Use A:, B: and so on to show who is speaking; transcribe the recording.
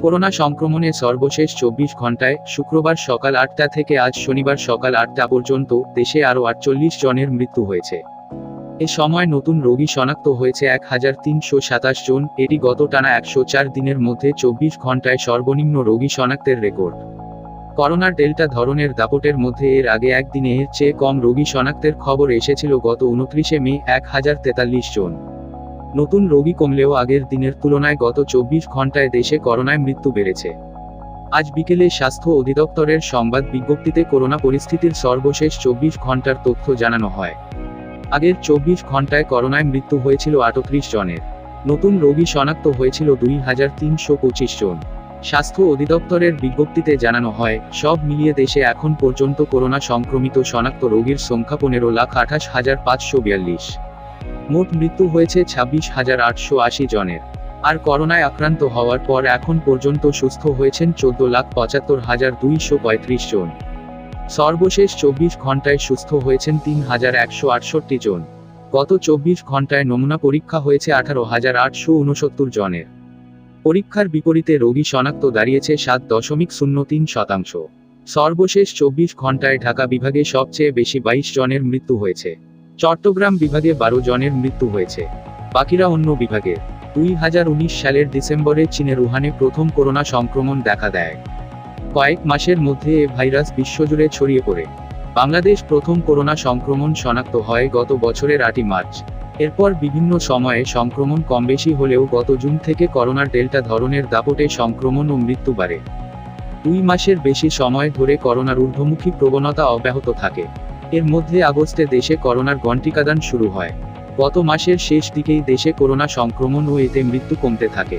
A: Corona সংক্রমণে সর্বশেষ 24 ঘন্টায় শুক্রবার সকাল 8টা থেকে আজ শনিবার সকাল 8টা পর্যন্ত দেশে আরও 48 জনের মৃত্যু হয়েছে। এ সময় নতুন রোগী শনাক্ত হয়েছে 1327 জন। এটি গত টানা 104 দিনের মধ্যে 24 ঘন্টায় সর্বনিম্ন রোগী শনাক্তের রেকর্ড। করোনার ডেল্টা ধরনের দাপটের মধ্যে এর আগে একদিনে এর চেয়ে কম রোগী শনাক্তের খবর এসেছিল গত 29শে মে 1043 জন। নতুন রোগী কমলেও আগের দিনের তুলনায় গত 24 ঘন্টায় দেশে করোনায় মৃত্যু বেড়েছে। আজ বিকেলে স্বাস্থ্য অধিদপ্তরের সংবাদ বিজ্ঞপ্তিতে করোনা পরিস্থিতির সর্বশেষ 24 ঘন্টার তথ্য জানানো হয়। আগের 24 ঘন্টায় করোনায় মৃত্যু হয়েছিল 38 জনের। নতুন রোগী শনাক্ত হয়েছিল 2325 জন। স্বাস্থ্য অধিদপ্তরের বিজ্ঞপ্তিতে জানানো হয়, সব মিলিয়ে দেশে এখন পর্যন্ত করোনা সংক্রমিত শনাক্ত রোগীর সংখ্যা 15,28,542। মোট মৃত্যু হয়েছে 26,880 জনের। আর করোনায় আক্রান্ত হওয়ার পর এখন পর্যন্ত সুস্থ হয়েছেন 14,75,235 জন। সর্বশেষ 24 ঘন্টায় সুস্থ হয়েছেন 3,168 জন। গত 24 ঘন্টায় নমুনা পরীক্ষা হয়েছে 18,869 জনের। পরীক্ষার বিপরীতে রোগী শনাক্ত দাঁড়িয়েছে 7.03%। সর্বশেষ 24 ঘন্টায় ঢাকা বিভাগে সবচেয়ে বেশি 22 জনের মৃত্যু হয়েছে। চট্টগ্রাম বিভাগে 12 জনের মৃত্যু হয়েছে। বাকিরা অন্য বিভাগের। 2019 সালের ডিসেম্বরে চীনের উহানে প্রথম করোনা সংক্রমণ দেখা দেয়। কয়েক মাসের মধ্যে এ ভাইরাস বিশ্বজুড়ে ছড়িয়ে পড়ে। বাংলাদেশ প্রথম করোনা সংক্রমণ শনাক্ত হয় গত বছরের 8 মার্চ। এরপর বিভিন্ন সময়ে সংক্রমণ কমবেশি হলেও গত জুন থেকে করোনার ডেল্টা ধরনের দাপটে সংক্রমণ ও মৃত্যু বাড়ে। 2 মাসের বেশি সময় ধরে করোনার ঊর্ধ্বমুখী প্রবণতা অব্যাহত থাকে। এর মধ্যে আগস্টে দেশে করোনার ঘণ্টিকাদান শুরু হয়। গত মাসের শেষ দিকেই দেশে করোনা সংক্রমণ ও এতে মৃত্যু কমতে থাকে।